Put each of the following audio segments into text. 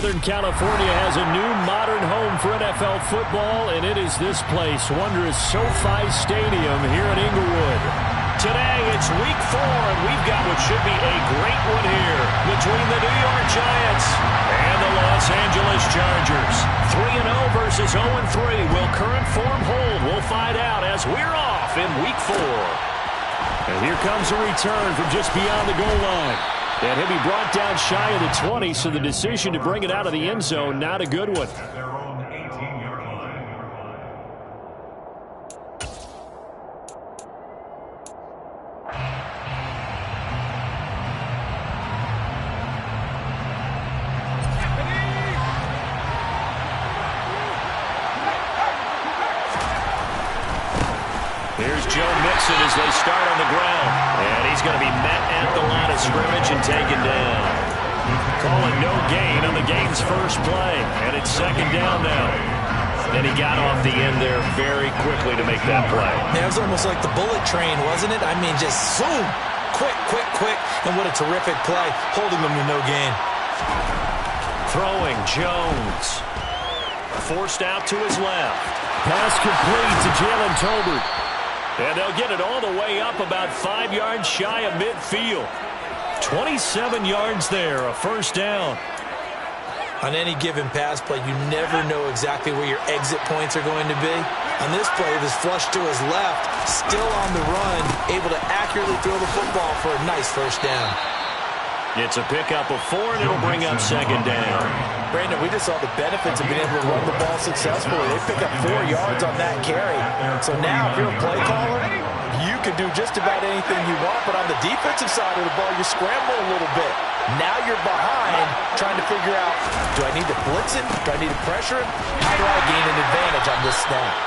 Southern California has a new modern home for NFL football, and it is this place, wondrous SoFi Stadium here in Inglewood. Today, it's week 4, and we've got what should be a great one here between the New York Giants and the Los Angeles Chargers. 3-0 versus 0-3. Will current form hold? We'll find out as we're off in week 4. And here comes a return from just beyond the goal line. And he'll be brought down shy of the 20, so the decision to bring it out of the end zone, not a good one. Here's Joe Mixon as they start on the ground. And he's going to be met at the line of scrimmage and taken down. Calling no gain on the game's first play. And it's second down now. And he got off the end there very quickly to make that play. Yeah, it was almost like the bullet train, wasn't it? I mean, just zoom. Quick, quick, quick. And what a terrific play, holding them to no gain. Throwing Jones. Forced out to his left. Pass complete to Jalen Tolbert. And they'll get it all the way up about 5 yards shy of midfield. 27 yards there, a first down. On any given pass play, you never know exactly where your exit points are going to be. On this play, it was flushed to his left, still on the run, able to accurately throw the football for a nice first down. It's a pickup of 4, and it'll bring up second down. Brandon, we just saw the benefits of being able to run the ball successfully. They pick up 4 yards on that carry. So now, if you're a play caller, you can do just about anything you want. But on the defensive side of the ball, you scramble a little bit. Now you're behind, trying to figure out, do I need to blitz him? Do I need to pressure him? How do I gain an advantage on this snap?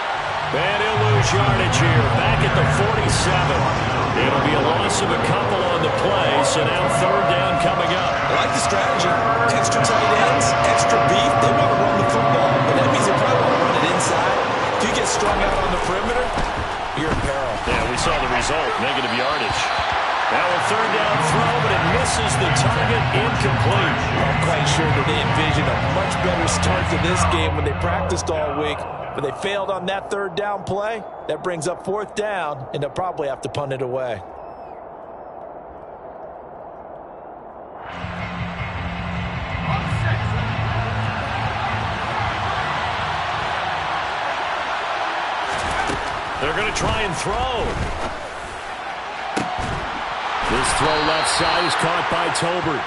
And he'll lose yardage here, back at the 47. It'll be a loss of a couple on the play, so now third down coming up. I like the strategy. Extra tight ends, extra beef. They want to run the football, but that means they probably want to run it inside. If you get strung out on the perimeter, you're in peril. Yeah, we saw the result, negative yardage. Now a third down throw, but it misses the target, incomplete. I'm quite sure that they envisioned a much better start to this game when they practiced all week. But they failed on that third down play. That brings up fourth down, and they'll probably have to punt it away. They're going to try and throw. This throw left side is caught by Tolbert.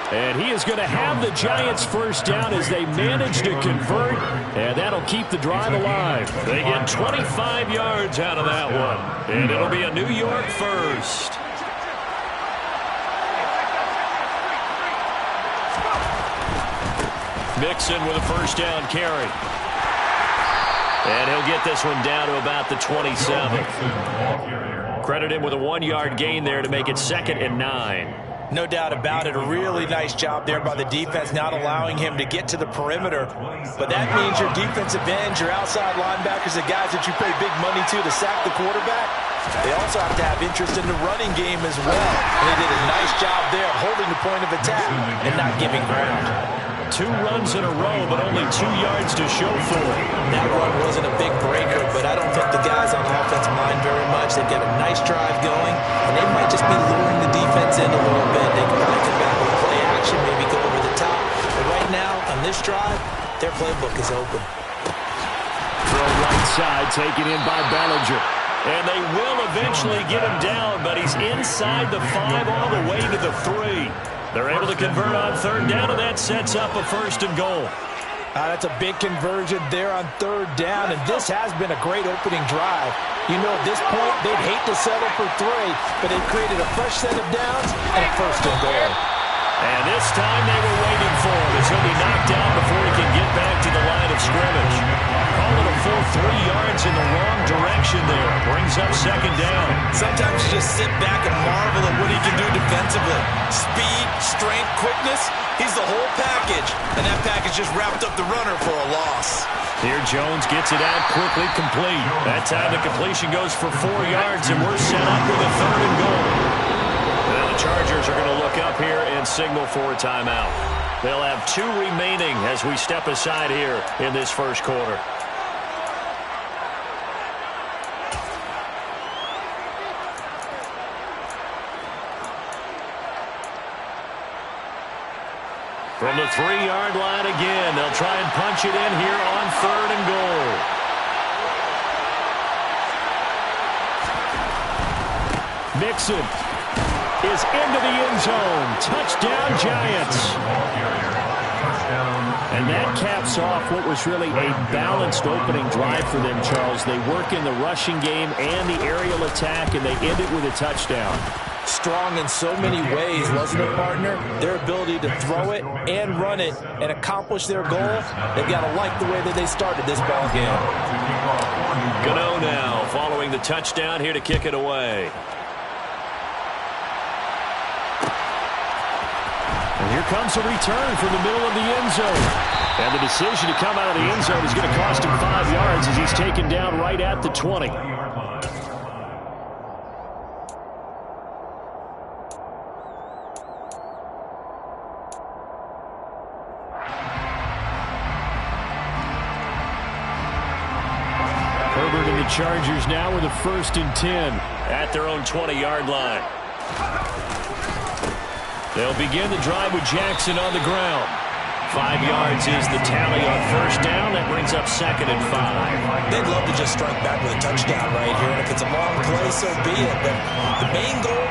And he is going to have the Giants first down as they manage to convert, and that'll keep the drive alive. They get 25 yards out of that one, and it'll be a New York first. Mixon with a first down carry. And he'll get this one down to about the 27. Credit him with a 1-yard gain there to make it 2nd and 9. No doubt about it. A really nice job there by the defense, not allowing him to get to the perimeter. But that means your defensive ends, your outside linebackers, the guys that you pay big money to sack the quarterback, they also have to have interest in the running game as well. And they did a nice job there holding the point of attack and not giving ground. 2 runs in a row, but only 2 yards to show for it. That run wasn't a big breaker, but I don't think the guys on offense mind very much. They've got a nice drive going, and they might just be luring the defense in a little bit. They can probably come back with play action, maybe go over the top. But right now, on this drive, their playbook is open. Throw right side, taken in by Bellinger. And they will eventually get him down, but he's inside the 5 all the way to the 3. They're able to convert on third down, and that sets up a 1st and goal. That's a big conversion there on third down, and this has been a great opening drive. You know, at this point, they'd hate to settle for 3, but they've created a fresh set of downs and a 1st and goal. And this time they were waiting for him as he'll be knocked down before he can get back to the line of scrimmage. Call it a full 3 yards in the wrong direction there. Brings up 2nd down. Sometimes you just sit back and marvel at what he can do defensively. Speed, strength, quickness, he's the whole package. And that package just wrapped up the runner for a loss. Here Jones gets it out quickly, complete. That time the completion goes for 4 yards, and we're set up with a 3rd and goal. Now the Chargers are going to look up here and signal for a timeout. They'll have 2 remaining as we step aside here in this first quarter. From the 3-yard line again, they'll try and punch it in here on 3rd and goal. Mixon is into the end zone. Touchdown, Giants. And that caps off what was really a balanced opening drive for them, Charles. They work in the rushing game and the aerial attack, and they end it with a touchdown. Strong in so many ways, wasn't it, partner? Their ability to throw it and run it and accomplish their goal, they've got to like the way that they started this ball game. Gano now following the touchdown here to kick it away. And here comes a return from the middle of the end zone. And the decision to come out of the end zone is going to cost him 5 yards as he's taken down right at the 20. Herbert and the Chargers now with a 1st and 10 at their own 20-yard line. They'll begin the drive with Jackson on the ground. 5 yards is the tally on 1st down. That brings up 2nd and 5. They'd love to just strike back with a touchdown right here, and if it's a long play, so be it. But the main goal,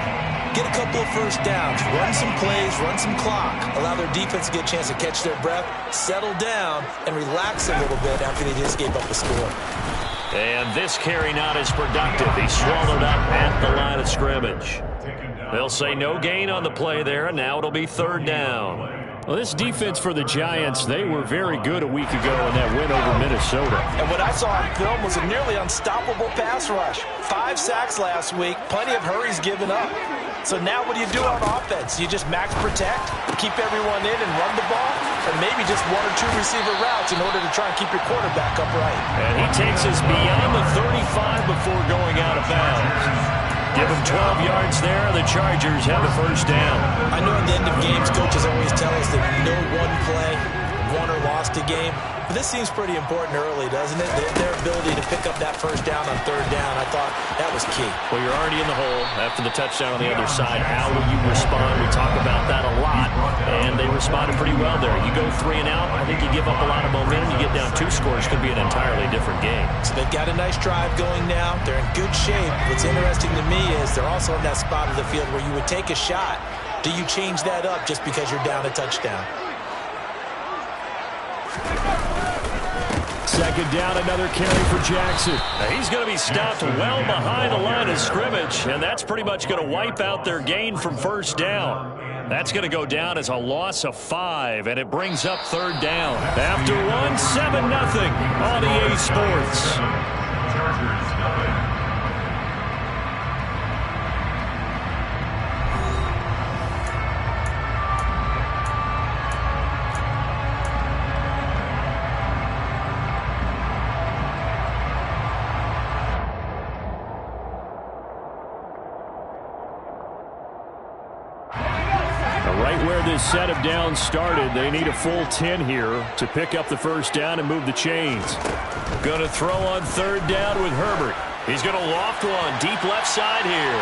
get a couple of 1st downs, run some plays, run some clock, allow their defense to get a chance to catch their breath, settle down, and relax a little bit after they just gave up the score. And this carry not as productive. He swallowed up at the line of scrimmage. They'll say no gain on the play there, and now it'll be 3rd down. Well, this defense for the Giants, they were very good a week ago in that win over Minnesota. And what I saw on film was a nearly unstoppable pass rush. 5 sacks last week, plenty of hurries given up. So now what do you do on offense? You just max protect, keep everyone in and run the ball, or maybe just 1 or 2 receiver routes in order to try and keep your quarterback upright. And he takes us beyond the 35 before going out of bounds. Give him 12 yards there. The Chargers have a 1st down. I know at the end of games, coaches always tell us that no one play won or lost a game. But this seems pretty important early, doesn't it? Their ability to pick up that 1st down on 3rd down, I thought that was key. Well, you're already in the hole after the touchdown on the other side. How will you respond? We talk about that a lot, and they responded pretty well there. You go 3 and out, I think you give up a lot of momentum. You get down 2 scores, could be an entirely different game. So they've got a nice drive going now. They're in good shape. What's interesting to me is they're also in that spot of the field where you would take a shot. Do you change that up just because you're down a touchdown? 2nd down, another carry for Jackson. Now he's going to be stopped well behind the line of scrimmage, and that's pretty much going to wipe out their gain from 1st down. That's going to go down as a loss of 5, and it brings up 3rd down. After 7-0 on EA Sports. This set of downs started. They need a full 10 here to pick up the 1st down and move the chains. Going to throw on 3rd down with Herbert. He's going to loft one deep left side here.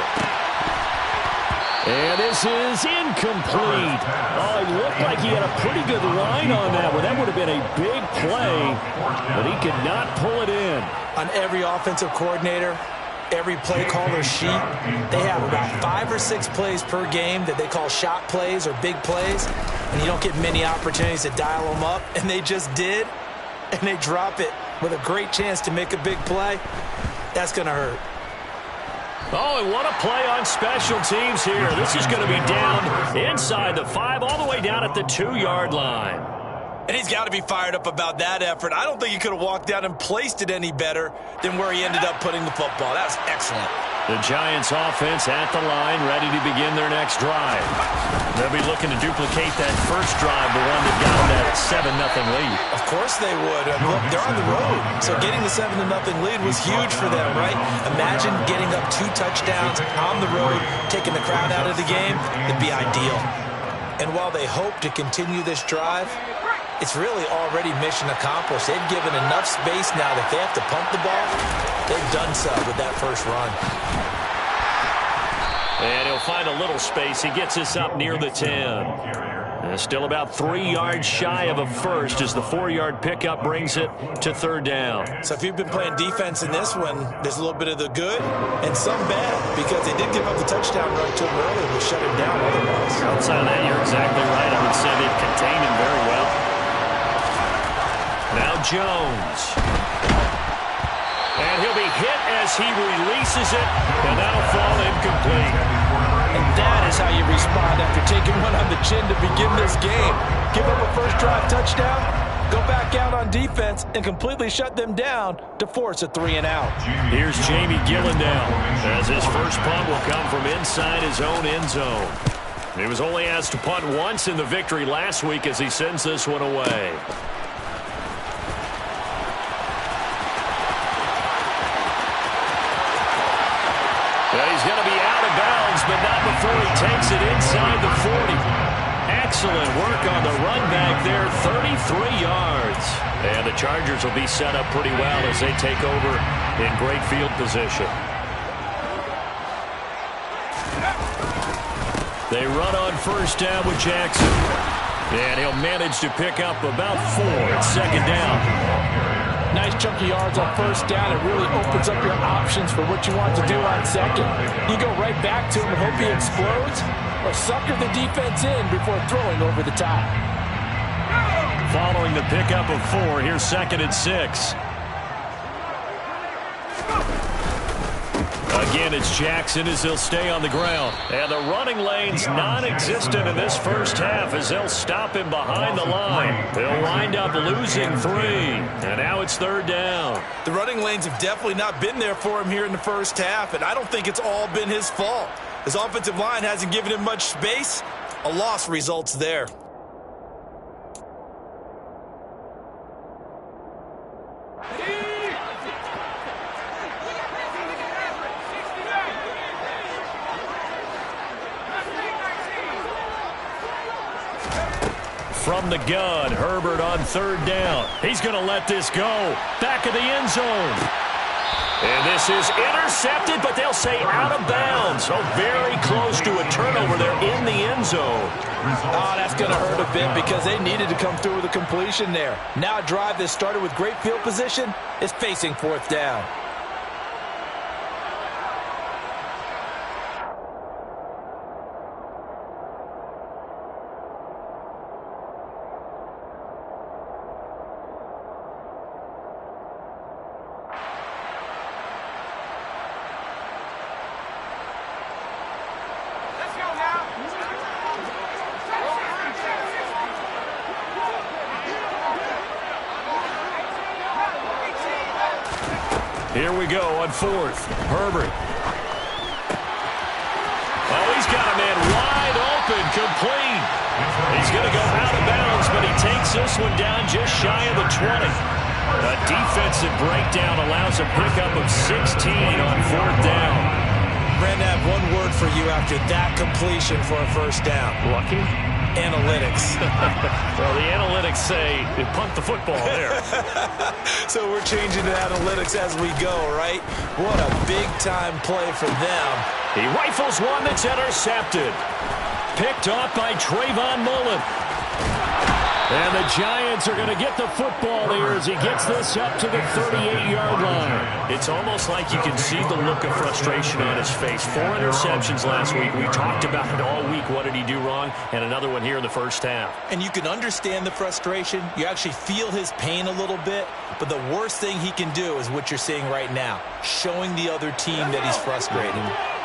And this is incomplete. Oh, it looked like he had a pretty good line on that one. That would have been a big play, but he could not pull it in. On every offensive coordinator, every play caller sheet, they have about 5 or 6 plays per game that they call shot plays or big plays, and you don't get many opportunities to dial them up, and they just did, and they drop it with a great chance to make a big play. That's going to hurt. Oh, and what a play on special teams here. This is going to be down inside the 5, all the way down at the 2-yard line. And he's got to be fired up about that effort. I don't think he could have walked down and placed it any better than where he ended up putting the football. That was excellent. The Giants offense at the line, ready to begin their next drive. They'll be looking to duplicate that first drive, the one that got them that 7-0 lead. Of course they would. Look, they're on the road. So getting the 7-0 lead was huge for them, right? Imagine getting up 2 touchdowns on the road, taking the crowd out of the game. It'd be ideal. And while they hope to continue this drive, it's really already mission accomplished. They've given enough space now that if they have to pump the ball, they've done so with that first run. And he'll find a little space. He gets us up near the 10. Still about 3 yards shy of a first as the 4-yard pickup brings it to third down. So if you've been playing defense in this one, there's a little bit of the good and some bad because they did give up the touchdown run to him earlier, but shut him down otherwise. Outside of that, you're exactly right. I would say they've contained him very well. Now Jones. And he'll be hit as he releases it, and that'll fall incomplete. And that is how you respond after taking one on the chin to begin this game. Give up a first drive touchdown, go back out on defense, and completely shut them down to force a 3-and-out. Here's Jamie Gillendown as his first punt will come from inside his own end zone. He was only asked to punt once in the victory last week as he sends this one away. He's going to be out of bounds, but not before he takes it inside the 40. Excellent work on the run back there, 33 yards. And the Chargers will be set up pretty well as they take over in great field position. They run on first down with Jackson. And he'll manage to pick up about 4 at second down. Nice chunky yards on first down. It really opens up your options for what you want to do on second. You go right back to him and hope he explodes, or sucker the defense in before throwing over the top. Following the pickup of 4, here's 2nd and 6. Again, it's Jackson as he'll stay on the ground. And the running lane's non-existent in this first half as they'll stop him behind the line. They'll wind up losing 3. And now it's third down. The running lanes have definitely not been there for him here in the first half, and I don't think it's all been his fault. His offensive line hasn't given him much space. A loss results there. From the gun, Herbert on third down. He's going to let this go. Back of the end zone. And this is intercepted, but they'll say out of bounds. So very close to a turnover there in the end zone. Oh, that's going to hurt a bit because they needed to come through with a completion there. Now a drive that started with great field position is facing fourth down. Here we go on fourth. Herbert. Oh, he's got a man wide open, complete. He's going to go out of bounds, but he takes this one down just shy of the 20. A defensive breakdown allows a pickup of 16 on fourth down. Brandon, I have one word for you after that completion for a first down. Lucky? Analytics. Well, the analytics say you punt the football there. So we're changing to analytics as we go, right? What a big-time play for them. He rifles one that's intercepted. Picked off by Trayvon Mullen. And the Giants are going to get the football here as he gets this up to the 38-yard line. It's almost like you can see the look of frustration on his face. 4 interceptions last week. We talked about it all week. What did he do wrong? And another one here in the first half. And you can understand the frustration. You actually feel his pain a little bit. But the worst thing he can do is what you're seeing right now, showing the other team that he's frustrated.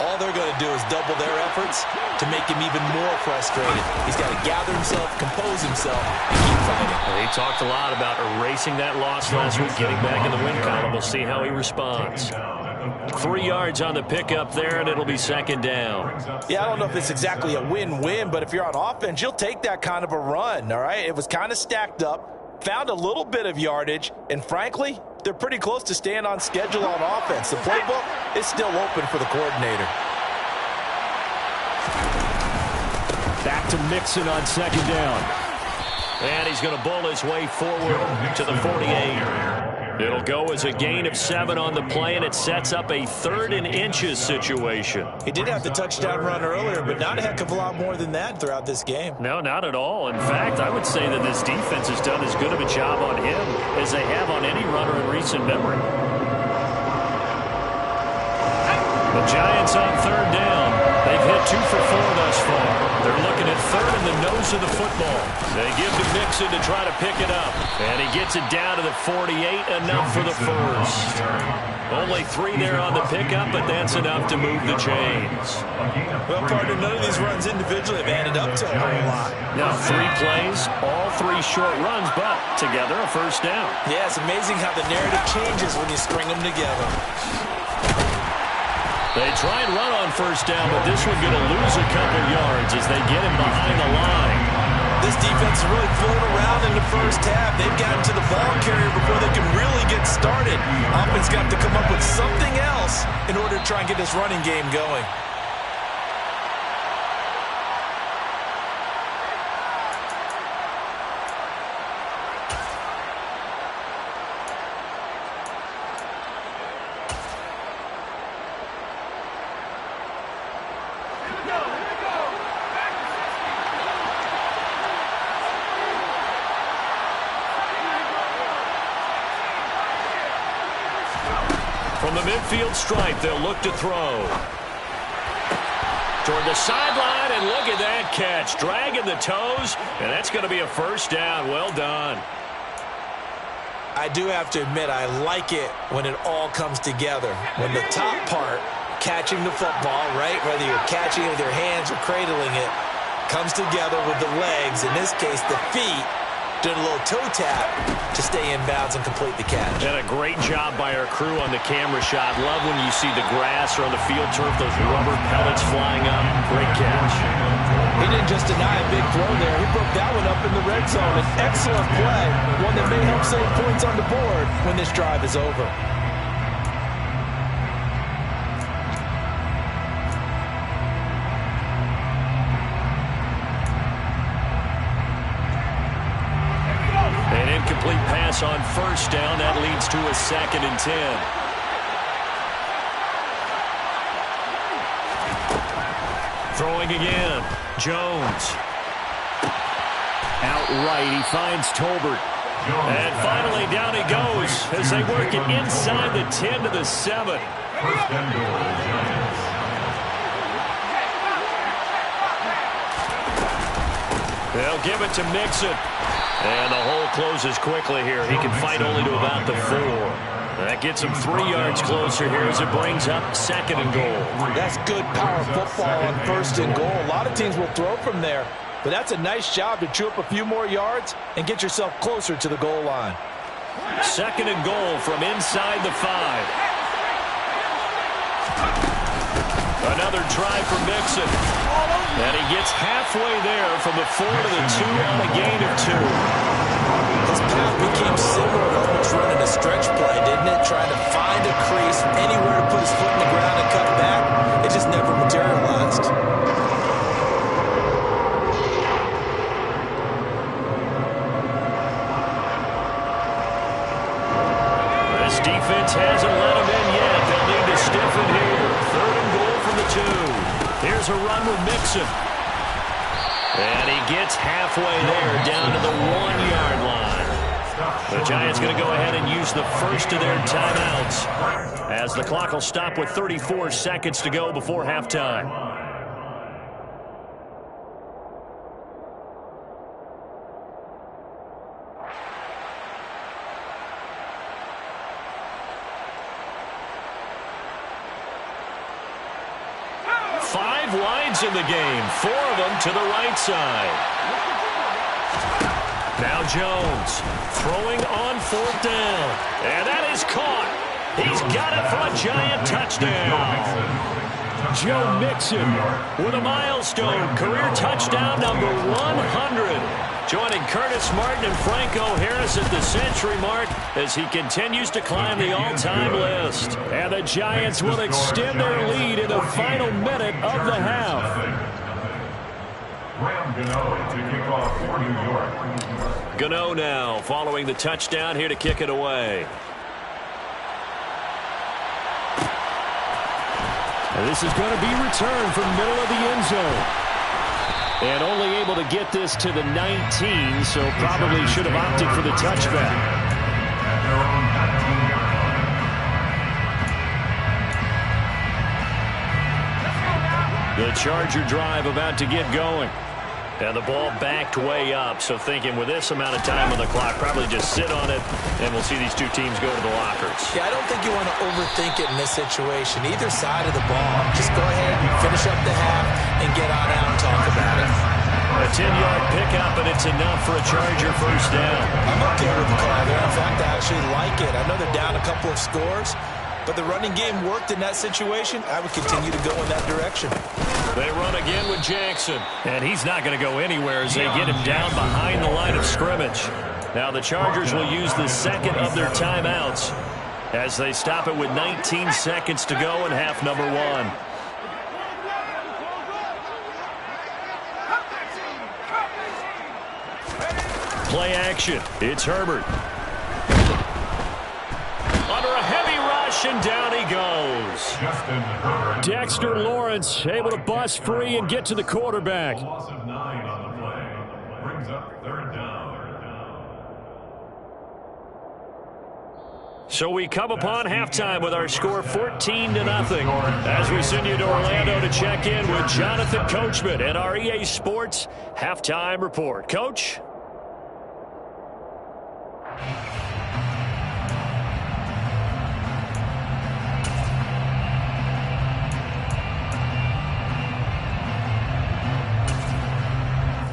All they're going to do is double their efforts to make him even more frustrated. He's got to gather himself, compose himself, and keep fighting. He talked a lot about erasing that loss last week, getting back in the win column. We'll see how he responds. 3 yards on the pickup there, and it'll be second down. Yeah, I don't know if it's exactly a win-win, but if you're on offense, you'll take that kind of a run, all right? It was kind of stacked up. Found a little bit of yardage, and frankly, they're pretty close to staying on schedule on offense. The playbook is still open for the coordinator. Back to Mixon on second down. And he's going to bull his way forward to the 48. It'll go as a gain of 7 on the play, and it sets up a 3rd and inches situation. He did have the touchdown run earlier, but not a heck of a lot more than that throughout this game. No, not at all. In fact, I would say that this defense has done as good of a job on him as they have on any runner in recent memory. The Giants on 3rd down. They've hit 2 for 4 thus far. They're looking at 3rd in the nose of the football. They give to Mixon to try to pick it up. And he gets it down to the 48, enough for the first. Only 3 there on the pickup, but that's enough to move the chains. Well, partner, none of these runs individually have added up to a whole lot. Now 3 plays, all 3 short runs, but together a first down. Yeah, it's amazing how the narrative changes when you string them together. They try and run on first down, but this one's going to lose a couple yards as they get him behind the line. This defense is really floating around in the first half. They've gotten to the ball carrier before they can really get started. Offense got to come up with something else in order to try and get this running game going. From the midfield stripe, they'll look to throw. Toward the sideline, and look at that catch. Dragging the toes, and that's going to be a first down. Well done. I do have to admit, I like it when it all comes together. When the top part, catching the football, right, whether you're catching it with your hands or cradling it, comes together with the legs, in this case the feet, doing a little toe tap to stay in bounds and complete the catch. And a great job by our crew on the camera shot. Love when you see the grass or on the field turf, those rubber pellets flying up. Great catch. He didn't just deny a big throw there. He broke that one up in the red zone. An excellent play, one that may help save points on the board when this drive is over. Incomplete pass on first down. That leads to a 2nd and 10. Throwing again. Jones. Outright, he finds Tolbert. And finally, down he goes as they work it inside the 10 to the 7. They'll give it to Mixon. And the hole closes quickly here. He can fight only to about the 4. That gets him 3 yards closer here as it brings up 2nd and goal. That's good power football on 1st and goal. A lot of teams will throw from there, but that's a nice job to chew up a few more yards and get yourself closer to the goal line. 2nd and goal from inside the 5. Another try for Mixon. And he gets halfway there from the 4 to the 2 on a gain of 2. His path became similar to almost running a stretch play, didn't it? Trying to find a crease, anywhere to put his foot in the ground and cut back. It just never materialized. This defense hasn't let him in yet. They'll need to stiffen here. 3rd and goal from the 2. Here's a run with Mixon. And he gets halfway there, down to the 1-yard line. The Giants going to go ahead and use the first of their timeouts as the clock will stop with 34 seconds to go before halftime. Wides in the game, 4 of them to the right side. Now Jones throwing on 4th down, and that is caught. He's got it for a Giant touchdown. Joe Mixon with a milestone career touchdown number 100. Joining Curtis Martin and Franco Harris at the century mark as he continues to climb the all-time list. And the Giants will extend their lead in the final minute of the half. Gano now following the touchdown here to kick it away. And this is going to be returned from middle of the end zone. And only able to get this to the 19, so probably should have opted for the touchback. The Charger drive about to get going. And the ball backed way up, so thinking with this amount of time on the clock, probably just sit on it, and we'll see these two teams go to the lockers. Yeah, I don't think you want to overthink it in this situation. Either side of the ball, just go ahead and finish up the half and get on out and talk about it. A 10-yard pickup, and it's enough for a Charger first down. I'm okay with the call there. In fact, I actually like it. I know they're down a couple of scores, but the running game worked in that situation. I would continue to go in that direction. They run again with Jackson, and he's not going to go anywhere as they get him down behind the line of scrimmage. Now the Chargers will use the second of their timeouts as they stop it with 19 seconds to go in half number one. Play action. It's Herbert. Under a heavy rush, and down he goes. Dexter Lawrence able to bust free and get to the quarterback. Loss of 9 on the play. Brings up third down. So we come upon halftime with our score 14-0 as we send you to Orlando to check in with Jonathan Coachman at our EA Sports Halftime Report. Coach?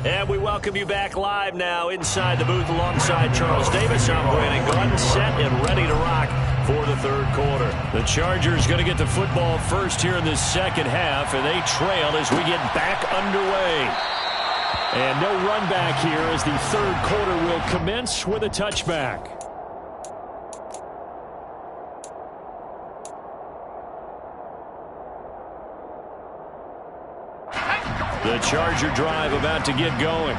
And we welcome you back live now inside the booth alongside Charles Davis. I'm Brandon Gordon, set and ready to rock for the third quarter. The Chargers going to get the football first here in this second half, and they trail as we get back underway. And no run back here as the third quarter will commence with a touchback. The Charger drive about to get going.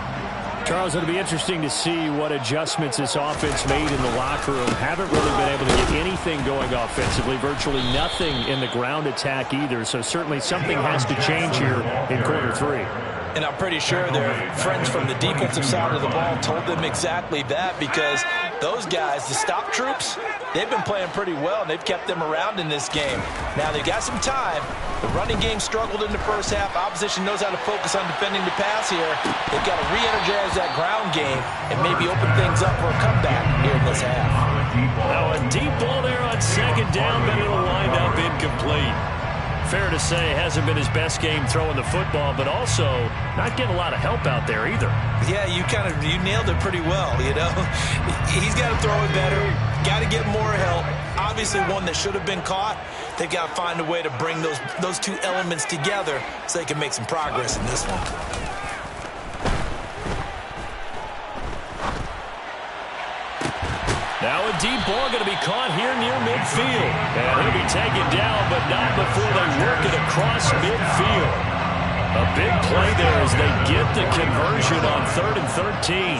Charles, it'll be interesting to see what adjustments this offense made in the locker room. Haven't really been able to get anything going offensively, virtually nothing in the ground attack either. So certainly something has to change here in quarter three. And I'm pretty sure their friends from the defensive side of the ball told them exactly that, because those guys, the stop troops, they've been playing pretty well, and they've kept them around in this game. Now, they've got some time. The running game struggled in the first half. Opposition knows how to focus on defending the pass here. They've got to re-energize that ground game and maybe open things up for a comeback here in this half. Now, a deep ball there on second down, but it'll wind up incomplete. Fair to say, hasn't been his best game throwing the football, but also not getting a lot of help out there either. Yeah, you nailed it pretty well, you know. He's got to throw it better, got to get more help. Obviously one that should have been caught. They've got to find a way to bring those two elements together so they can make some progress in this one. Now a deep ball going to be caught here near midfield. And he'll be taken down, but not before they work it across midfield. A big play there as they get the conversion on 3rd and 13.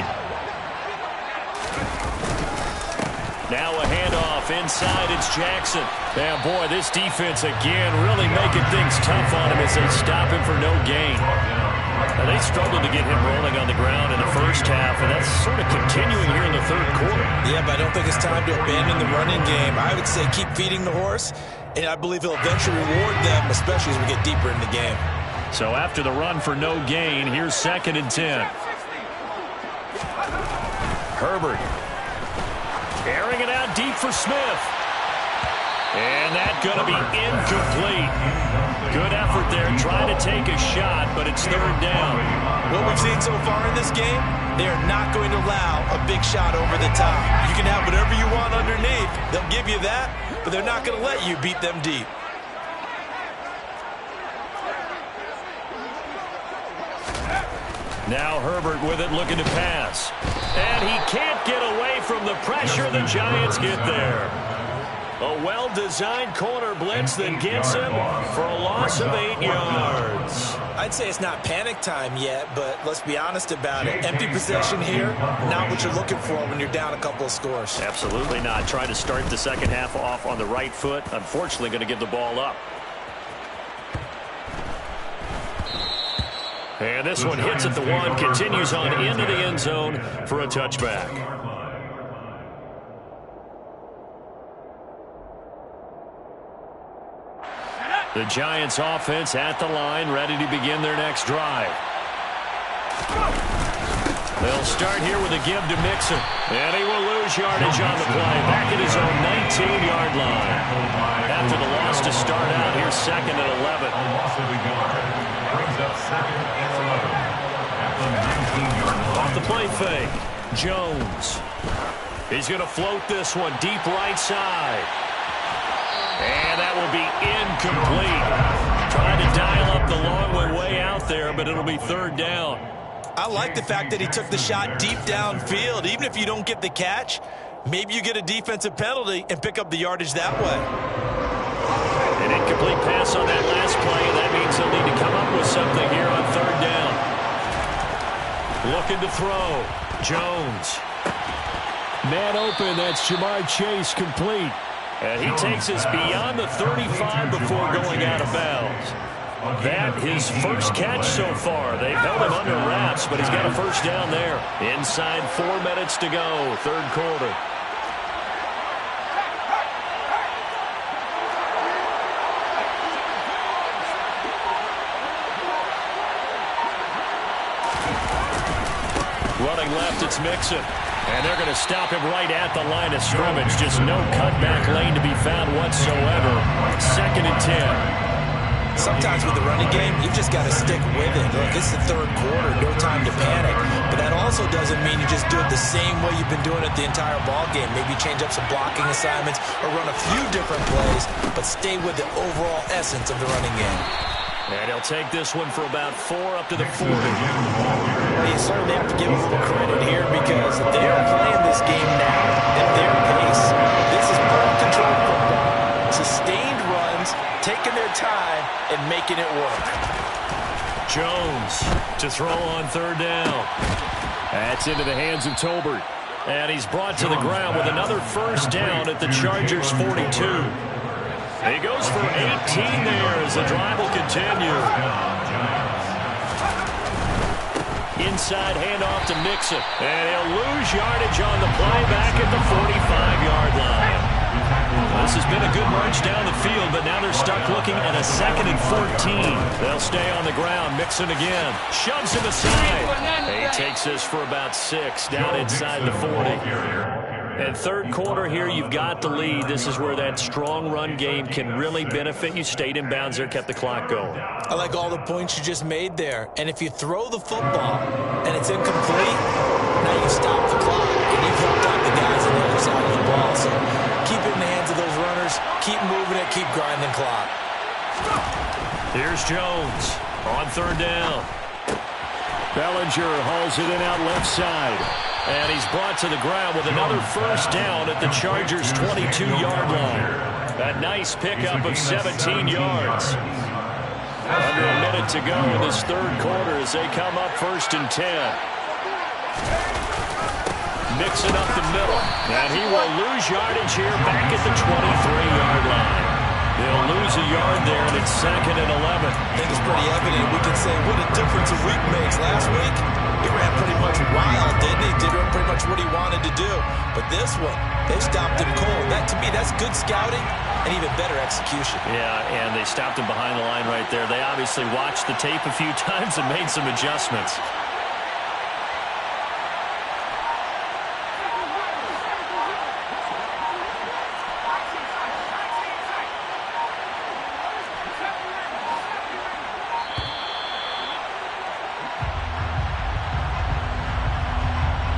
Now a handoff inside. It's Jackson. And boy, this defense again really making things tough on him as they stop him for no gain. Now, they struggled to get him rolling on the ground in the first half, and that's sort of continuing here in the third quarter. Yeah, but I don't think it's time to abandon the running game. I would say keep feeding the horse, and I believe he'll eventually reward them, especially as we get deeper in the game. So after the run for no gain, here's 2nd and 10. Herbert. Airing it out deep for Smith. And that's going to be incomplete. Good effort there, trying to take a shot, but it's 3rd down. What we've seen so far in this game, they are not going to allow a big shot over the top. You can have whatever you want underneath. They'll give you that, but they're not going to let you beat them deep. Now Herbert with it, looking to pass. And he can't get away from the pressure. The Giants get there. A well-designed corner blitz that gets him for a loss of 8 yards. I'd say it's not panic time yet, but let's be honest about it. Empty possession here, not what you're looking for when you're down a couple of scores. Absolutely not. Trying to start the second half off on the right foot. Unfortunately, going to give the ball up. And this one hits at the 1, continues on into the end zone for a touchback. The Giants offense at the line, ready to begin their next drive. They'll start here with a give to Mixon. And he will lose yardage on the play. Back at his own 19-yard line. After the loss to start out, here's second and 11. Off the play fake. Jones. He's going to float this one deep right side. And that will be incomplete. Trying to dial up the long way out there, but it'll be third down. I like the fact that he took the shot deep downfield. Even if you don't get the catch, maybe you get a defensive penalty and pick up the yardage that way. An incomplete pass on that last play, and that means they'll need to come up with something here on third down. Looking to throw. Jones. Man open, that's Jamar Chase, complete. And he takes us beyond the 35 before going out of bounds. That his first catch so far. They've held him under wraps, but he's got a first down there. Inside 4 minutes to go, third quarter. Running left, it's Mixon. And they're going to stop him right at the line of scrimmage. Just no cutback lane to be found whatsoever. Second and 10. Sometimes with the running game, you've just got to stick with it. Look, it's the third quarter, no time to panic. But that also doesn't mean you just do it the same way you've been doing it the entire ball game. Maybe change up some blocking assignments or run a few different plays, but stay with the overall essence of the running game. And he'll take this one for about 4 up to the 40. Well, you certainly have to give a little credit here because they are playing this game now at their pace. This is ball-controlled football. Sustained runs, taking their time, and making it work. Jones to throw on third down. That's into the hands of Tolbert. And he's brought to the ground with another first down at the Chargers' 42. He goes for 18 there as the drive will continue. Inside handoff to Mixon. And he'll lose yardage on the play back at the 45-yard line. This has been a good march down the field, but now they're stuck looking at a second and 14. They'll stay on the ground. Mixon again. Shoves him aside. He takes this for about 6 down inside the 40. And third quarter here, you've got the lead. This is where that strong run game can really benefit you. Stayed in bounds there, kept the clock going. I like all the points you just made there. And if you throw the football and it's incomplete, now you stop the clock and you've helped out the guys on the other side of the ball. So keep it in the hands of those runners. Keep moving it. Keep grinding clock. Here's Jones on third down. Bellinger hauls it in out left side. And he's brought to the ground with another first down at the Chargers' 22-yard line. A nice pickup of 17 yards. Under a minute to go in this third quarter as they come up first and 10. Mixing up the middle. And he will lose yardage here back at the 23-yard line. They'll lose a yard there, and it's second and 11. I think it's pretty evident. We can say what a difference a week makes. Last week, he ran pretty much wild, didn't he? Did pretty much what he wanted to do. But this one, they stopped him cold. That, to me, that's good scouting and even better execution. Yeah, and they stopped him behind the line right there. They obviously watched the tape a few times and made some adjustments.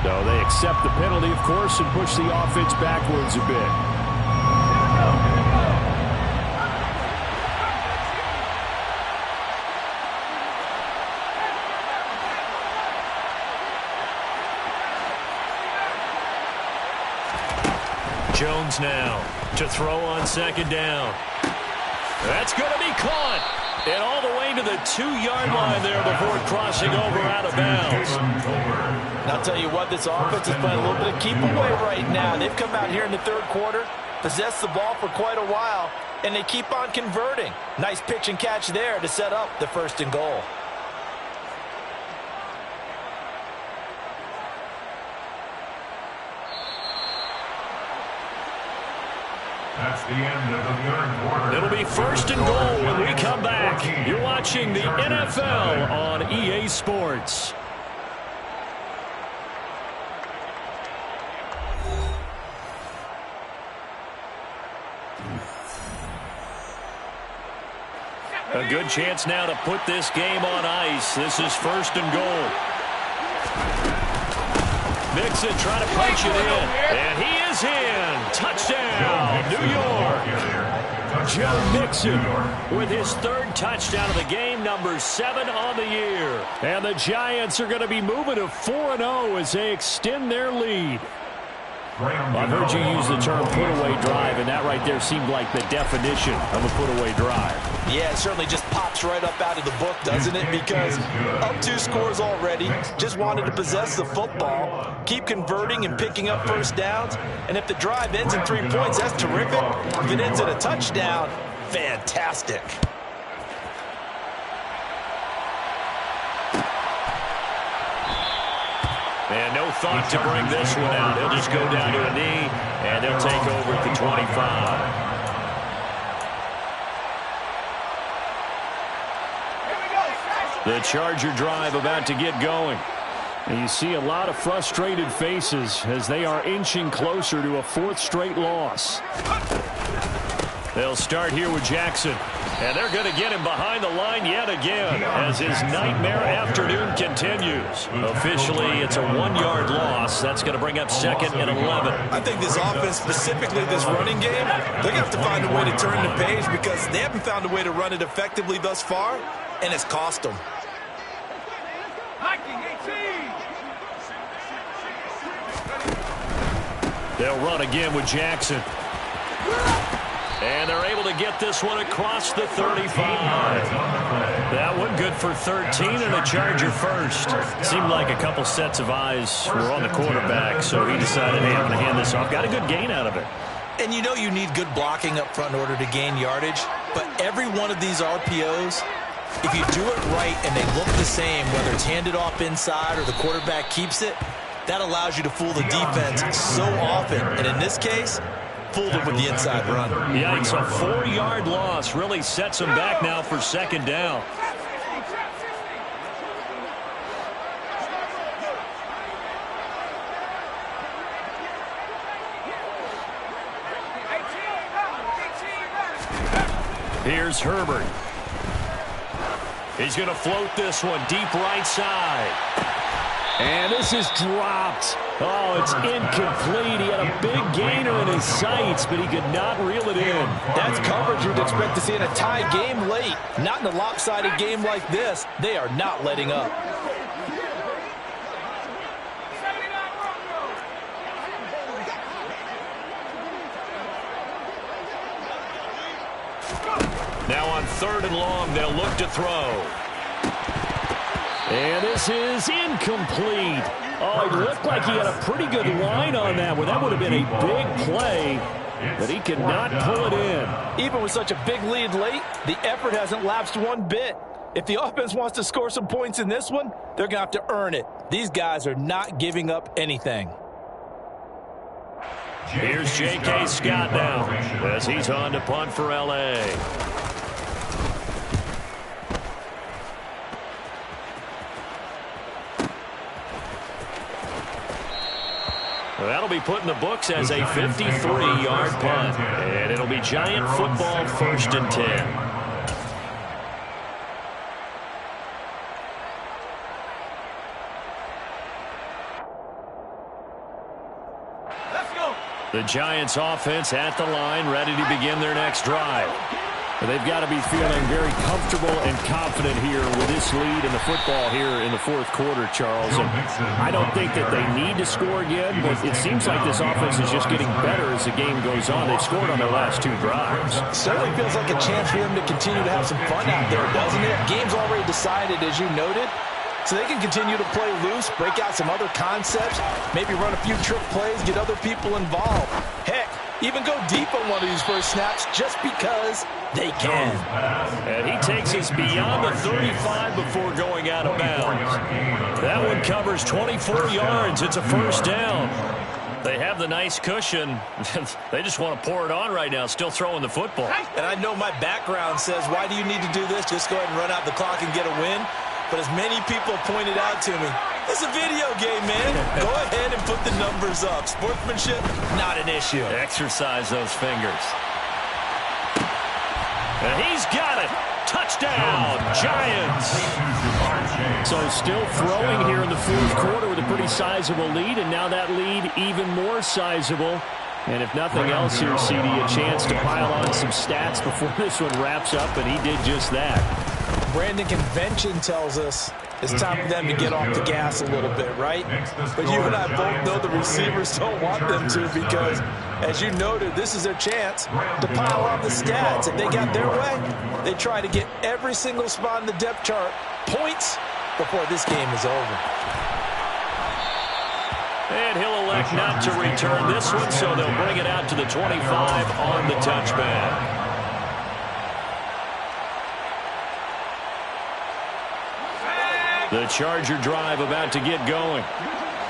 So they accept the penalty, of course, and push the offense backwards a bit. Jones now to throw on second down. That's going to be caught. And all the way to the 2-yard line there before crossing over out of bounds. And I'll tell you what, this offense is playing a little bit of keep away right now. They've come out here in the third quarter, possessed the ball for quite a while, and they keep on converting. Nice pitch and catch there to set up the 1st and goal. That's the end of the third quarter. It'll be 1st and goal when we come back. You're watching the NFL on EA Sports. A good chance now to put this game on ice. This is 1st and goal. Mixon trying to punch it in. And he is in. Touchdown, New York. Joe Mixon with his 3rd touchdown of the game, number 7 on the year. And the Giants are going to be moving to 4-0 as they extend their lead. I've heard you use the term put-away drive, and that right there seemed like the definition of a put-away drive. Yeah, it certainly just pops right up out of the book, doesn't it? Because up 2 scores already, just wanted to possess the football, keep converting and picking up 1st downs. And if the drive ends in 3 points, that's terrific. If it ends in a touchdown, fantastic. And no thought to bring this one out. He'll just go down to a knee, and they'll take over at the 25. The Charger drive about to get going. And you see a lot of frustrated faces as they are inching closer to a 4th straight loss. They'll start here with Jackson. And they're going to get him behind the line yet again as his nightmare afternoon continues. Officially, it's a 1-yard loss. That's going to bring up 2nd and 11. I think this offense, specifically this running game, they're going to have to find a way to turn the page because they haven't found a way to run it effectively thus far, and it's cost them. They'll run again with Jackson. And they're able to get this one across the 35. That one good for 13 and a Charger first. Seemed like a couple sets of eyes were on the quarterback, so he decided, hey, I'm going to hand this off. Got a good gain out of it. And you know you need good blocking up front in order to gain yardage, but every one of these RPOs, if you do it right and they look the same, whether it's handed off inside or the quarterback keeps it, that allows you to fool the defense so often. And in this case, fooled him with the inside run. Yikes, a 4-yard loss really sets him back now for 2nd down. Here's Herbert. He's going to float this one deep right side. And this is dropped. Oh, it's incomplete. He had a big gainer in his sights, but he could not reel it in. That's coverage you'd expect to see in a tie game late. Not in a lopsided game like this. They are not letting up. Now on 3rd and long, they'll look to throw. And this is incomplete. Oh, it looked like he had a pretty good line on that one. That would have been a big play, but he could not pull it in. Even with such a big lead late, the effort hasn't lapsed one bit. If the offense wants to score some points in this one, they're going to have to earn it. These guys are not giving up anything. Here's J.K. Scott now as he's on to punt for L.A. That'll be put in the books as a 53-yard punt. And it'll be Giant football 1st and 10. The Giants offense at the line, ready to begin their next drive. They've got to be feeling very comfortable and confident here with this lead in the football here in the fourth quarter, Charles. And I don't think that they need to score again, but it seems like this offense is just getting better as the game goes on. They've scored on their last 2 drives. Certainly feels like a chance for them to continue to have some fun out there, doesn't it? Game's already decided, as you noted. So they can continue to play loose, break out some other concepts, maybe run a few trick plays, get other people involved. Heck, even go deep on one of these first snaps just because they can. And he takes us beyond the 35 before going out of bounds. That one covers 24 yards. It's a first down. They have the nice cushion. They just want to pour it on right now, still throwing the football. And I know my background says, why do you need to do this? Just go ahead and run out the clock and get a win. But as many people pointed out to me, it's a video game, man. Go ahead and put the numbers up. Sportsmanship, not an issue. Exercise those fingers. And he's got it. Touchdown, Giants. So still throwing here in the fourth quarter with a pretty sizable lead, and now that lead even more sizable. And if nothing else here, CD, a chance to pile on some stats before this one wraps up, and he did just that. Brandon, convention tells us it's time for them to get off the gas a little bit, right? But you and I both know the receivers don't want them to because, as you noted, this is their chance to pile on the stats. If they got their way, they try to get every single spot in the depth chart points before this game is over. And he'll elect not to return this one, so they'll bring it out to the 25 on the touchback. The Charger drive about to get going.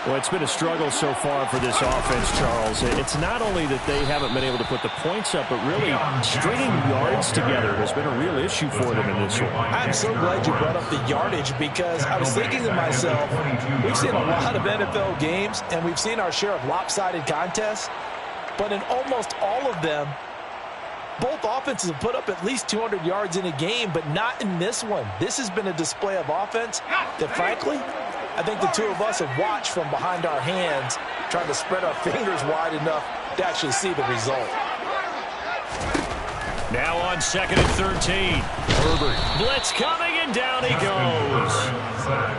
Well, it's been a struggle so far for this offense, Charles. It's not only that they haven't been able to put the points up, but really stringing yards together has been a real issue for them in this one. I'm so glad you brought up the yardage because I was thinking to myself, we've seen a lot of NFL games, and we've seen our share of lopsided contests, but in almost all of them, both offenses have put up at least 200 yards in a game, but not in this one. This has been a display of offense that, frankly, I think the two of us have watched from behind our hands, trying to spread our fingers wide enough to actually see the result. Now on 2nd and 13. Herbert. Blitz coming, and down he goes.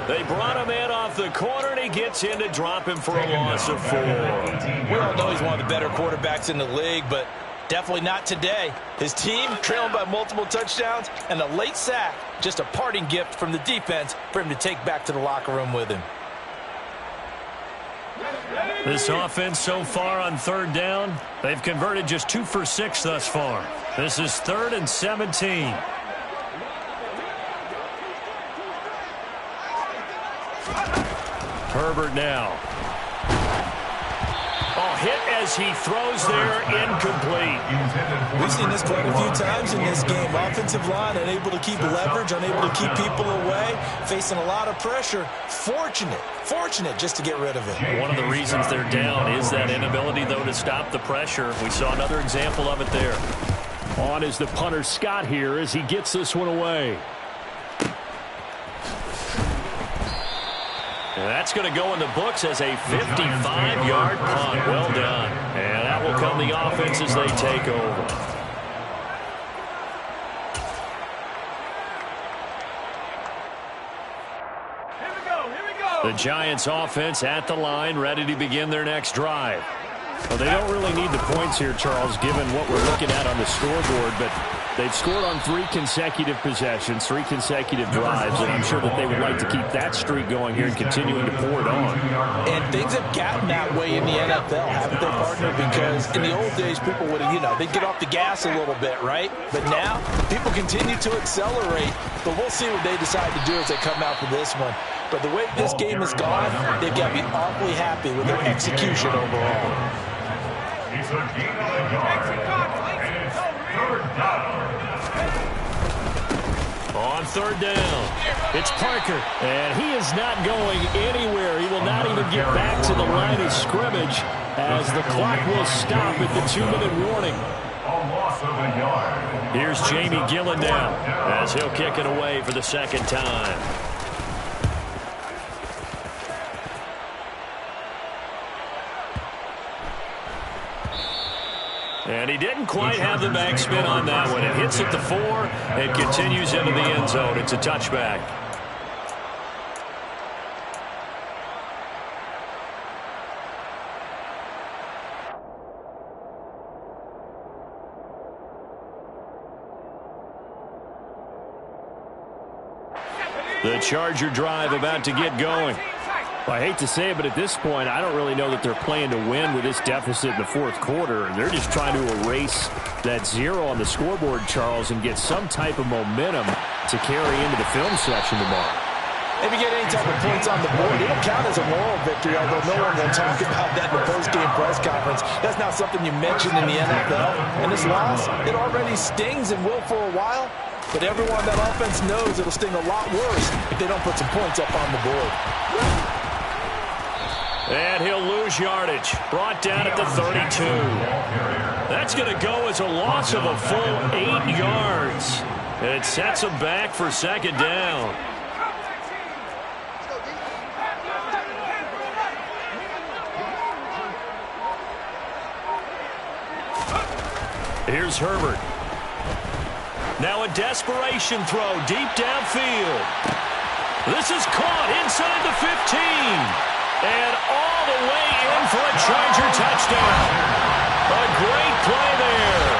They brought him in off the corner, and he gets in to drop him for a loss of 4. We all know he's one of the better quarterbacks in the league, but definitely not today. His team trailing by multiple touchdowns, and a late sack, just a parting gift from the defense for him to take back to the locker room with him. This offense so far on 3rd down, they've converted just 2 for 6 thus far. This is 3rd and 17. Herbert now. Oh, hit as he throws there, incomplete. We've seen this quite a few times in this game. Offensive line unable to keep leverage, unable to keep people away, facing a lot of pressure. Fortunate just to get rid of it. One of the reasons they're down is that inability, though, to stop the pressure. We saw another example of it there. On is the punter Scott here as he gets this one away. And that's going to go in the books as a 55-yard punt. Well done. And that will come the offense as they take over. Here we go. The Giants offense at the line, ready to begin their next drive. Well, they don't really need the points here, Charles, given what we're looking at on the scoreboard, but they've scored on 3 consecutive possessions, 3 consecutive drives, and I'm sure that they would like to keep that streak going here and continuing to pour it on. And things have gotten that way in the NFL, haven't they, partner? Because in the old days, people would have, they'd get off the gas a little bit, right? But now, people continue to accelerate, but we'll see what they decide to do as they come out for this one. But the way this game has gone, they've got to be awfully happy with their execution overall. It's a gain of a yard. And it's 3rd down. On 3rd down, it's Parker, and he is not going anywhere. He will not even get back to the line of scrimmage as the clock will stop at the 2-minute warning. A loss of a yard. Here's Jamie Gillen now as he'll kick it away for the 2nd time. And he didn't quite have the backspin on that one. It hits at the 4 and continues into the end zone. It's a touchback. The Charger drive about to get going. Well, I hate to say it, but at this point, I don't really know that they're playing to win with this deficit in the fourth quarter. They're just trying to erase that 0 on the scoreboard, Charles, and get some type of momentum to carry into the film section tomorrow. If you get any type of points on the board, it'll count as a moral victory, although no one will talk about that in the post-game press conference. That's not something you mentioned in the NFL. And this loss, it already stings and will for a while. But everyone on that offense knows it'll sting a lot worse if they don't put some points up on the board. And he'll lose yardage. Brought down at the 32. That's going to go as a loss of a full 8 yards. It sets him back for second down. Here's Herbert. Now a desperation throw deep downfield. This is caught inside the 15. And all the way in for a Charger touchdown. A great play there.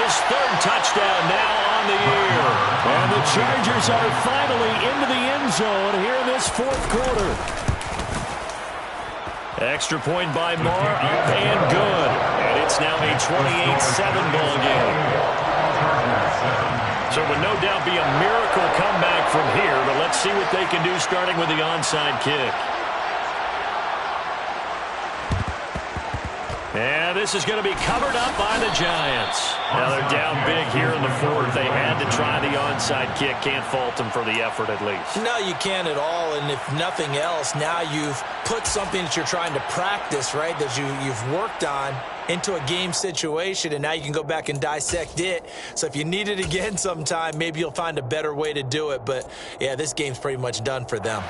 His 3rd touchdown now on the year. And the Chargers are finally into the end zone here in this fourth quarter. Extra point by Moore, up and good. And it's now a 28-7 ball game. So it would no doubt be a miracle comeback from here, but let's see what they can do starting with the onside kick. And this is going to be covered up by the Giants. Now they're down big here in the 4th. They had to try the onside kick. Can't fault them for the effort at least. No, you can't at all. And if nothing else, now you've put something that you're trying to practice, right, that you've worked on into a game situation, and now you can go back and dissect it. So if you need it again sometime, maybe you'll find a better way to do it. But, yeah, this game's pretty much done for them.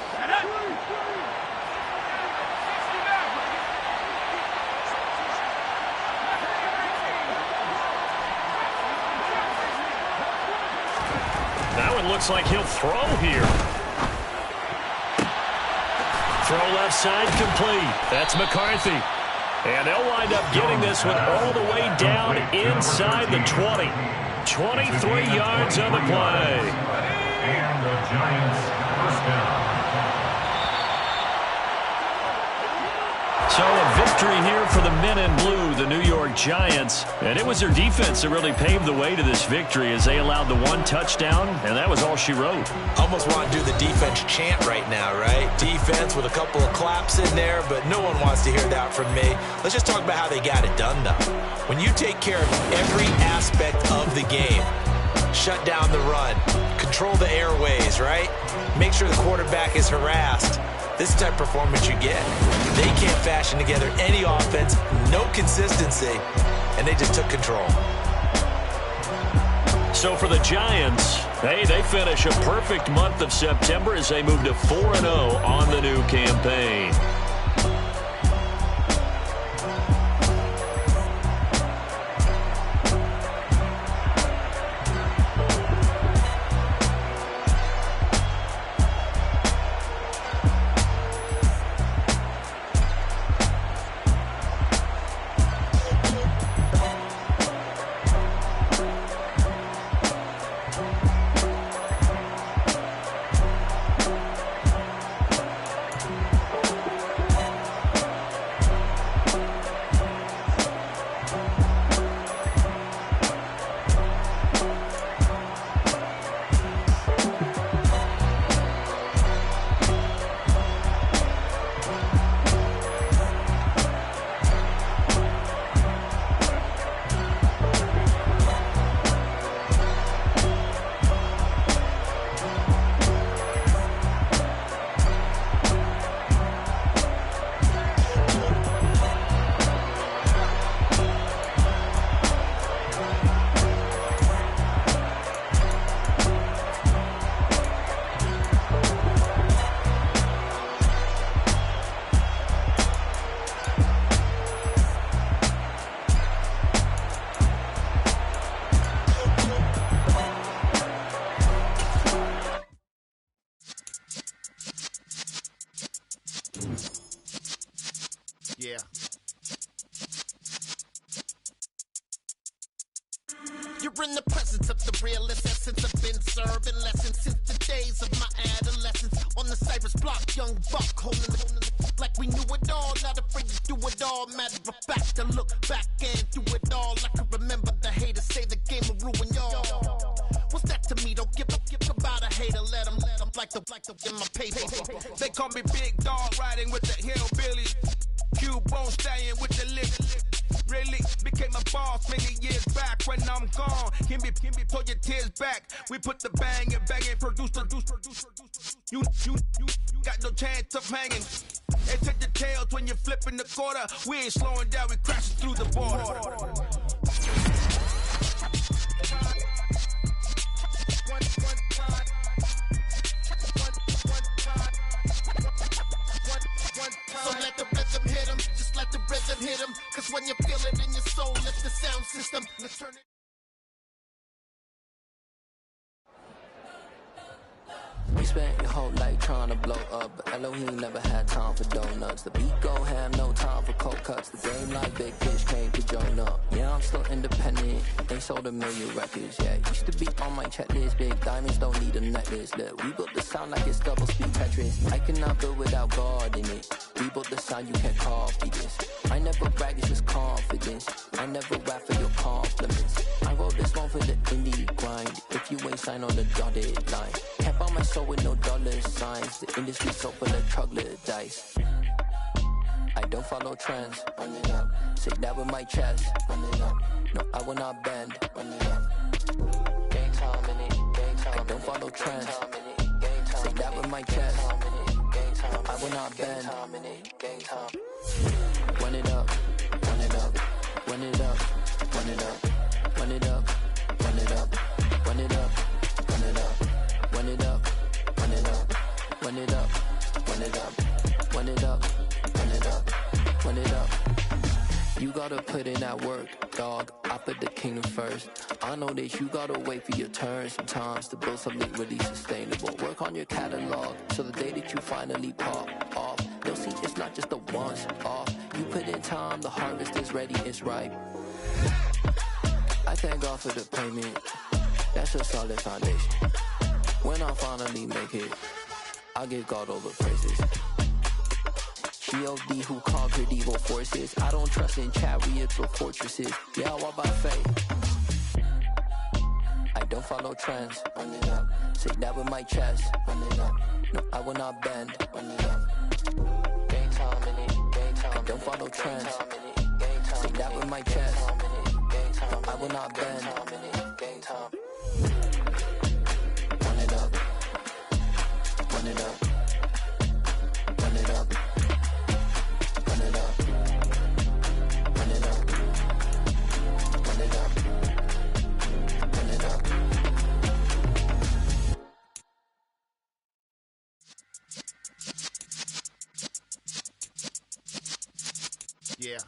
Now it looks like he'll throw here. Throw left side complete. That's McCarthy. And they'll wind up getting this one all the way down inside the 20. 23 yards on the play. And the Giants first down. So a victory here for the men in blue, the New York Giants. And it was their defense that really paved the way to this victory as they allowed the 1 touchdown, and that was all she wrote. Almost want to do the defense chant right now, right? Defense with a couple of claps in there, but no one wants to hear that from me. Let's just talk about how they got it done, though. When you take care of every aspect of the game, shut down the run, control the airways, right? Make sure the quarterback is harassed. This is the type of performance you get. They can't fashion together any offense, no consistency, and they just took control. So for the Giants, hey, they finish a perfect month of September as they move to 4-0 on the new campaign. You're in the presence of the realest essence. I've been serving lessons since the days of my adolescence. On the Cypress block, young buck holding it like we knew it all. Not afraid to do it all. Matter of fact, I look back and do it all. I can remember the haters say the game will ruin y'all. What's that to me? Don't give about a hater. Let them like the in my paper. They call me Big Dog, riding with the hillbillies. Q-Bone stallion with the lick. Really became a boss many years back. When I'm gone, can be pull your tears back. We put the bang and produce. You got no chance of hanging. And take the tails when you're flipping the quarter. We ain't slowing down, we crashing through the border. So let the rhythm hit him, just let the rhythm hit him. Cause when you feel it in your soul, lift the sound system. Let's turn it. We spent your whole life trying to blow up, but Elohim never had time for donuts. The beat go ham, no time for cold cuts. The game like Big Fish came to join up. Yeah, I'm still independent. They sold 1 million records. Yeah, used to be on my checklist. Big diamonds don't need a necklace. Look, we built the sound like it's double speed Tetris. I cannot build without God in it. We built the sound, you can't copy this. I never brag, it's just confidence. I never rap for your compliments. I wrote this one for the indie grind. If you ain't signed on the dotted line, can't buy my soul with no dollar signs. The industry so full of troglodytes. I don't follow trends. Run it up. Say that with my chest. Run it up. No, I will not bend. Run it up. Game time in it. Game time. I don't follow trends. Say that with my chest. I will not bend. Game time. Run it up. Run it up. Run it up. Run it up. Run it up. Run it up. Run it up. Run it up. Run it up. Run it up. Run it up. Run it up. Run it up. Run it up. Run it up. You gotta put in that work, dog. I put the kingdom first. I know that you gotta wait for your turn sometimes to build something really sustainable. Work on your catalog, so the day that you finally pop off, you'll see it's not just a once off. You put in time, the harvest is ready, it's ripe. I thank God for the payment. That's a solid foundation. When I finally make it, I'll give God all the praises. G.O.D. who conquered evil forces. I don't trust in chariots or fortresses. Yeah, I walk by faith. I don't follow trends. Run it up. Say that with my chest. Run it up. No, I will not bend. Run it up. Game time in it. Game time. I don't follow trends. Say that with my chest. No, I will not bend. Game time. Run it up. Run it up. Run it up. Run it up. Run it up. Run it up. Run it up. Yeah.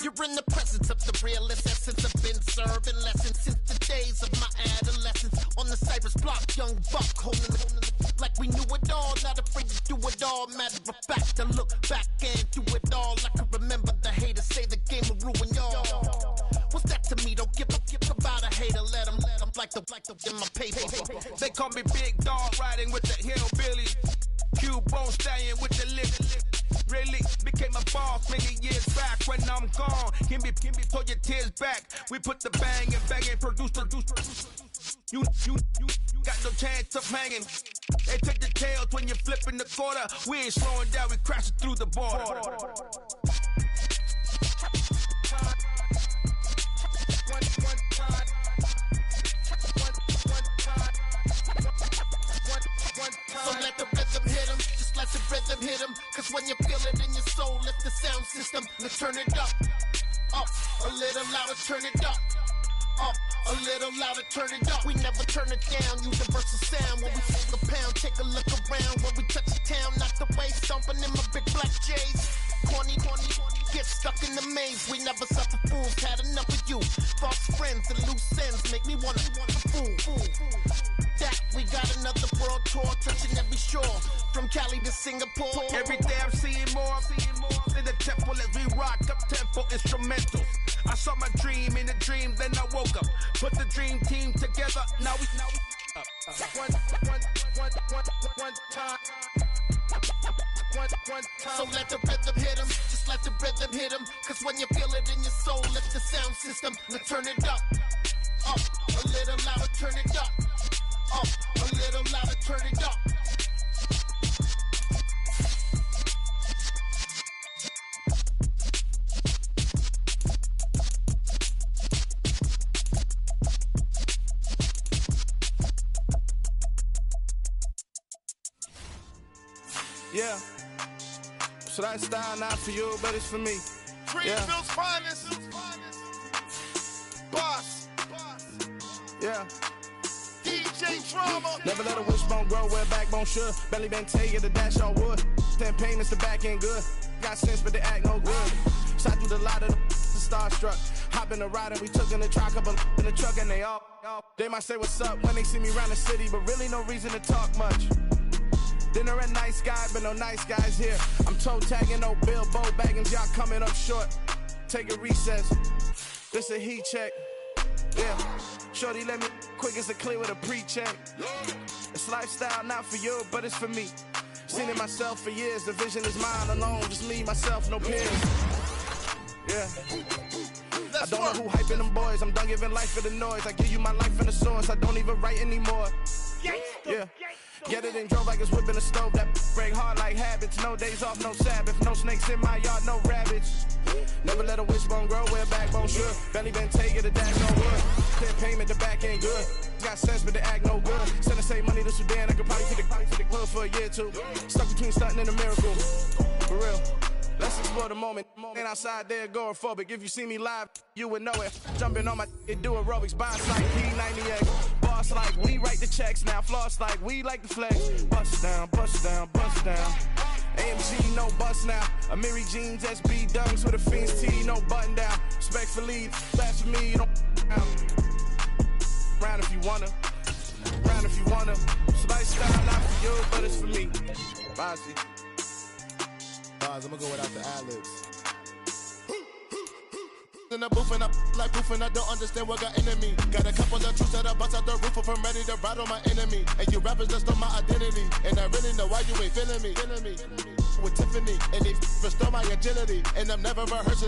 You're in the presence of the realest essence. I've been serving lessons since the days of my adolescence. On the Cypress block, young buck holding it like we knew it all. Not afraid to do it all. Matter of fact, I look back and do it all. I can remember the haters say the game will ruin y'all. What's that to me? Don't give about a hater. Let them like the in my paper. They call me Big Dog, riding with the hillbillies. Q-Bone stallion with the lick. Really became a boss many years back. When I'm gone, can be pull your tears back. We put the bang and produce. You got no chance of hanging. They take the tails when you're flipping the quarter. We ain't slowing down, we crashing through the border. So let the rhythm hit him, just let the rhythm hit him. Cause when you feel it in your soul, lift the sound system. Let's turn it up, a little louder, turn it up, a little louder, turn it up. We never turn it down, universal sound. When we feel the pound, take a look around. When we touch the town, knock the way, stomping in my big black J's. Corny, get stuck in the maze. We never suffer fools, had enough of you. False friends and loose ends make me wanna fool. That we got another world tour, touching every shore, from Cali to Singapore. Every day I'm seeing more in the temple as we rock up tempo. instrumentals. I saw my dream in a dream, then I woke up. Put the dream team together, now we up. One time. So let the rhythm hit him, just let the rhythm hit him. Cause when you feel it in your soul, lift the sound system. Now turn it up, a little louder, turn it up, a little louder, turn it up. Yeah. So that style not for you, but it's for me. Greenville's finest. Boss. Yeah. DJ Drama. Never let a wishbone grow where a backbone should. Belly been take it, the dash all wood. 10 payments, the back end good. Got sense, but they act no good. Shot through the lot of the starstruck. Hop in the ride and we took in the truck, couple in the truck and they all. They might say what's up when they see me around the city, but really no reason to talk much. Dinner at nice guy, but no nice guys here. I'm toe tagging, no Bilbo Baggins, y'all coming up short. Take a recess, this a heat check. Yeah, shorty let me quick as a clear with a pre-check. It's lifestyle not for you, but it's for me. Seen it myself for years, the vision is mine alone. Just me, myself, no peers. Yeah. I don't know who hyping them boys, I'm done giving life for the noise. I give you my life in the source, I don't even write anymore. Yeah. Get it and drove like it's whipping a stove. That break hard like habits. No days off, no Sabbath. No snakes in my yard, no rabbits. Never let a wishbone grow where a backbone should. Belly been taking the dash no wood. Clear payment, the back ain't good. Got sense, but they act no good. Send the same money to Sudan. I could probably fit the club for a year or two. Stuck between stunting and a miracle. For real. Let's explore the moment. Ain't outside there agoraphobic. If you see me live, you would know it. Jumping on my do aerobics. Buy like P98. Boss like we write the checks now. Floss like we like the flex. Bust down, bust down, bust down. AMG, no bust now. Amiri jeans, SB dunks with a Fiends T, no button down. Respectfully, that's for me, you don't round if you wanna. Round if you wanna. So lifestyle not for you, but it's for me. Bossy. I'm gonna go without the ad-libs. In the booth and I like proof and I don't understand what got into me. Got a couple of truths that I bust out the roof if I'm ready to ride on my enemy. And you rappers just on my identity. And I really know why you ain't feeling me. With Tiffany and they restore my agility. And I'm never rehearsing